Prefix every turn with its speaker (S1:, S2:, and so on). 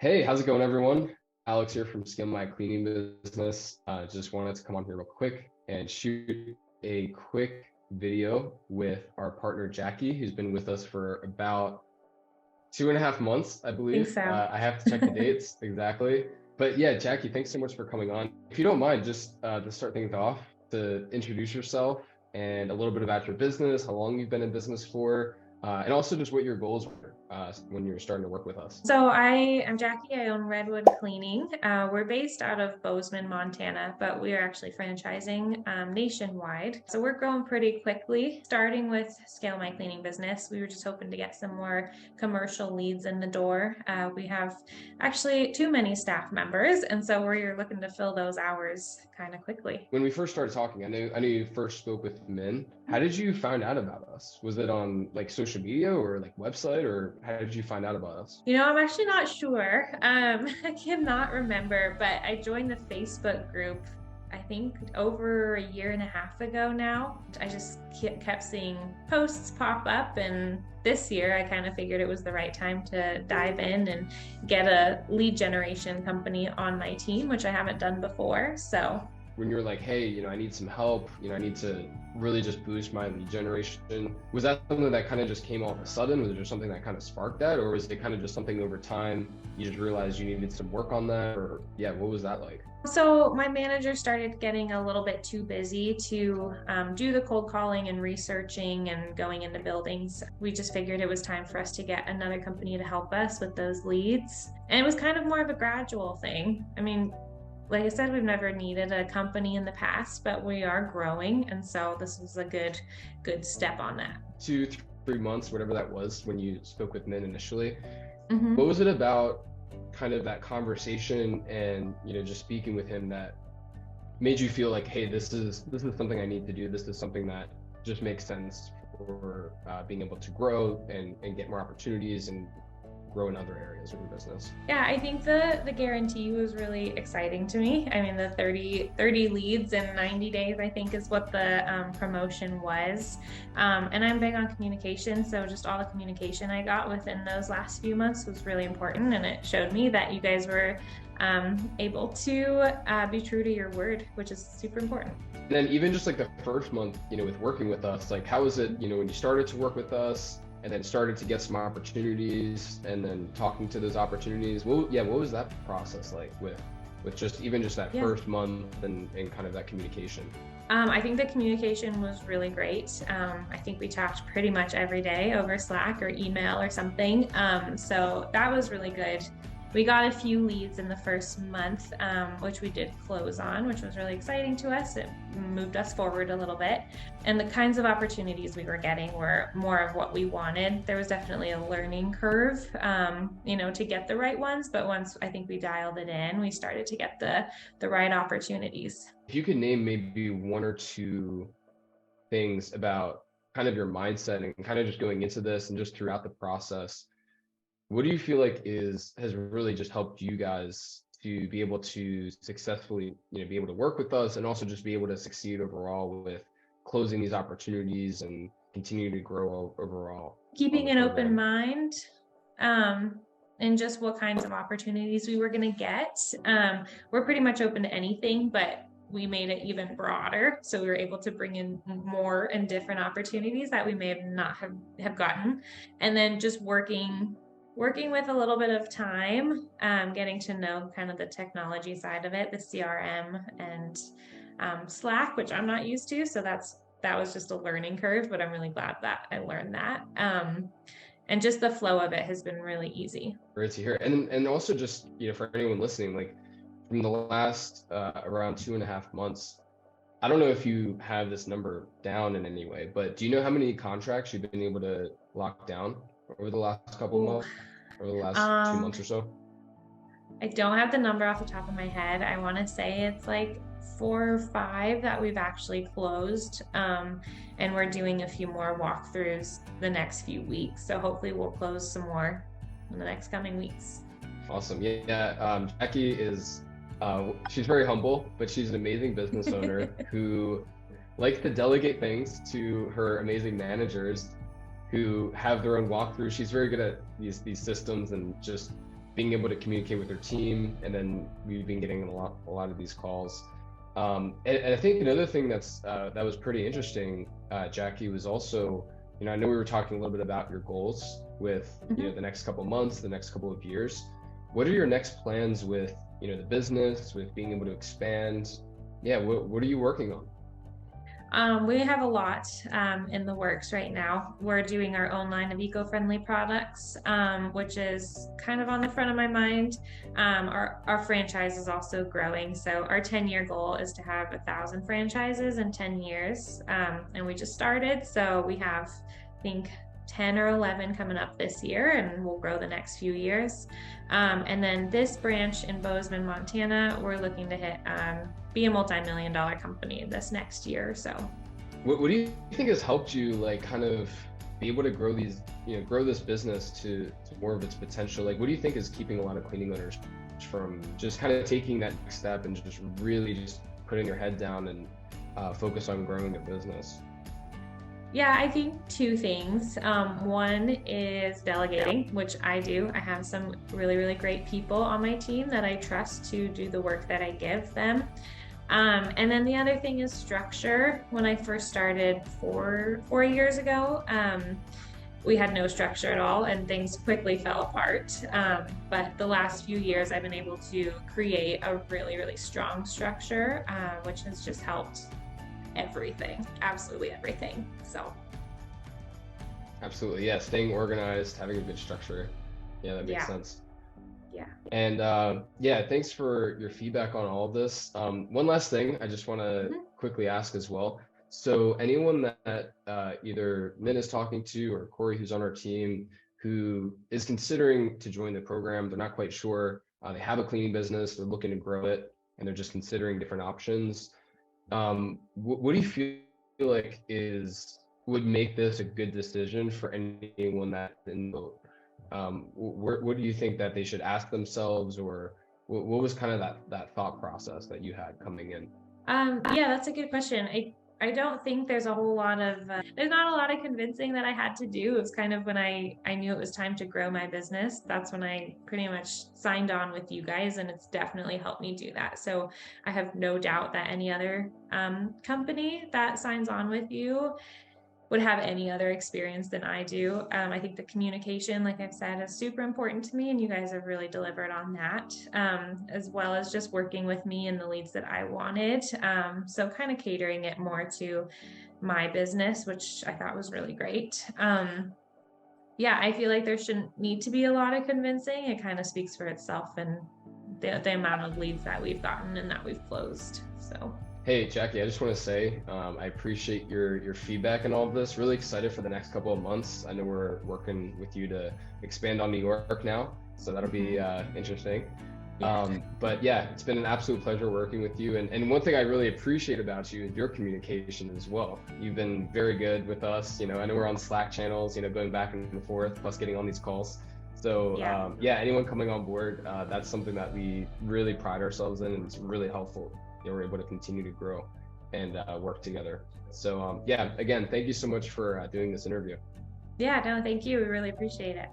S1: Hey, how's it going, everyone? Alex here from Skim My Cleaning Business. Just wanted to come on here real quick and shoot a quick video with our partner Jackie, who's been with us for about 2.5 months, I
S2: Think
S1: believe.
S2: so.
S1: I have to check the dates exactly. But yeah, Jackie, thanks so much for coming on. If you don't mind, just to start things off, to introduce yourself and a little bit about your business, how long you've been in business for, and also just what your goals were when you were starting to work with us.
S2: So I am Jackie. I own Redwood Cleaning. We're based out of Bozeman, Montana, but we are actually franchising nationwide. So we're growing pretty quickly. Starting with Scale My Cleaning business, we were just hoping to get some more commercial leads in the door. We have actually too many staff members, and so we're looking to fill those hours kind of quickly.
S1: When we first started talking, I knew you first spoke with Min. How did you find out about us? Was it on like social media or like website, or how did you find out about us?
S2: I'm actually not sure. I cannot remember, but I joined the Facebook group, I think over a year and a half ago now. I just kept seeing posts pop up, and this year I kind of figured it was the right time to dive in and get a lead generation company on my team, which I haven't done before. So
S1: When you were like, hey, I need some help, I need to really just boost my lead generation. Was that something that kind of just came all of a sudden? Was there something that kind of sparked that? Or was it kind of just something over time, you just realized you needed some work on that? Or yeah, what was that like?
S2: So my manager started getting a little bit too busy to do the cold calling and researching and going into buildings. We just figured it was time for us to get another company to help us with those leads. And it was kind of more of a gradual thing. I mean, like I said, we've never needed a company in the past, but we are growing. And so this was a good step on that.
S1: 2, 3 months, whatever that was, when you spoke with Min initially, what
S2: Mhm.
S1: was it about kind of that conversation and just speaking with him that made you feel like, hey, this is something I need to do, this is something that just makes sense for being able to grow and get more opportunities and grow in other areas of your business?
S2: Yeah, I think the guarantee was really exciting to me. I mean, the 30 leads in 90 days, I think, is what the promotion was. And I'm big on communication. So just all the communication I got within those last few months was really important. And it showed me that you guys were able to be true to your word, which is super important.
S1: And then even just like the first month, with working with us, like how was it, when you started to work with us and then started to get some opportunities and then talking to those opportunities? What was that process like with just even just that
S2: Yeah.
S1: first month and kind of that communication?
S2: I think the communication was really great. I think we talked pretty much every day over Slack or email or something. So that was really good. We got a few leads in the first month, which we did close on, which was really exciting to us. It moved us forward a little bit. And the kinds of opportunities we were getting were more of what we wanted. There was definitely a learning curve, to get the right ones. But once I think we dialed it in, we started to get the right opportunities.
S1: If you could name maybe one or two things about kind of your mindset and kind of just going into this and just throughout the process, what do you feel like has really just helped you guys to be able to successfully, be able to work with us and also just be able to succeed overall with closing these opportunities and continue to grow overall on
S2: Keeping
S1: the
S2: an open
S1: program?
S2: mind, um, and just what kinds of opportunities we were going to get. We're pretty much open to anything, but we made it even broader. So we were able to bring in more and different opportunities that we may have not have gotten. And then just working with a little bit of time, getting to know kind of the technology side of it, the CRM and Slack, which I'm not used to. So that was just a learning curve, but I'm really glad that I learned that. And just the flow of it has been really easy.
S1: Great to hear. And also just, for anyone listening, like from the last around 2.5 months, I don't know if you have this number down in any way, but do you know how many contracts you've been able to lock down over the last couple of
S2: Ooh.
S1: months, over the last two
S2: Um,
S1: months or so?
S2: I don't have the number off the top of my head. I want to say it's like 4 or 5 that we've actually closed. And we're doing a few more walkthroughs the next few weeks. So hopefully we'll close some more in the next coming weeks.
S1: Awesome. Yeah. Jackie she's very humble, but she's an amazing business owner who likes to delegate things to her amazing managers who have their own walkthrough. She's very good at these systems and just being able to communicate with their team, and then we've been getting a lot of these calls. And I think another thing that was pretty interesting, Jackie, was also, I know we were talking a little bit about your goals with,
S2: Mhm.
S1: the next couple of months, the next couple of years. What are your next plans with, the business, with being able to expand? Yeah, what are you working on?
S2: We have a lot in the works right now. We're doing our own line of eco-friendly products, which is kind of on the front of my mind. Our franchise is also growing. So our 10-year goal is to have 1,000 franchises in 10 years. And we just started. So we have, I think, 10 or 11 coming up this year, and we'll grow the next few years. And then this branch in Bozeman, Montana, we're looking to hit be a multi-million-dollar company this next year or so.
S1: What do you think has helped you, like, kind of be able to grow these, grow this business to more of its potential? Like, what do you think is keeping a lot of cleaning owners from just kind of taking that next step and just really just putting their head down and focus on growing the business?
S2: Yeah, I think two things. One is delegating, which I do. I have some really, really great people on my team that I trust to do the work that I give them. And then the other thing is structure. When I first started four years ago, we had no structure at all, and things quickly fell apart. But the last few years, I've been able to create a really, really strong structure, which has just helped everything, absolutely everything. So,
S1: Absolutely, yeah. Staying organized, having a good structure. Yeah, that makes
S2: yeah,
S1: sense.
S2: yeah.
S1: And yeah, thanks for your feedback on all of this. One last thing I just want to
S2: Mhm.
S1: quickly ask as well. So anyone that either Min is talking to, or Corey, who's on our team, who is considering to join the program, they're not quite sure. They have a cleaning business, they're looking to grow it, and they're just considering different options. What do you feel like would make this a good decision for anyone that in the boat? What do you think that they should ask themselves, or what was kind of that thought process that you had coming in?
S2: Yeah, that's a good question. I don't think there's a whole lot of there's not a lot of convincing that I had to do. It was kind of when I knew it was time to grow my business. That's when I pretty much signed on with you guys, and it's definitely helped me do that. So I have no doubt that any other company that signs on with you would have any other experience than I do. I think the communication, like I've said, is super important to me, and you guys have really delivered on that, as well as just working with me in the leads that I wanted. So, kind of catering it more to my business, which I thought was really great. Yeah, I feel like there shouldn't need to be a lot of convincing. It kind of speaks for itself, and the amount of leads that we've gotten and that we've closed. So,
S1: Hey, Jackie, I just want to say I appreciate your feedback and all of this. Really excited for the next couple of months. I know we're working with you to expand on New York now, so that'll be
S2: mhm.
S1: interesting.
S2: Yeah.
S1: But yeah, it's been an absolute pleasure working with you. And one thing I really appreciate about you is your communication as well. You've been very good with us. I know we're on Slack channels, going back and forth, plus getting on these calls. So
S2: Yeah.
S1: yeah, anyone coming on board, that's something that we really pride ourselves in, and it's really helpful. We're able to continue to grow and work together. So yeah, again, thank you so much for doing this interview.
S2: Yeah, no, thank you. We really appreciate it.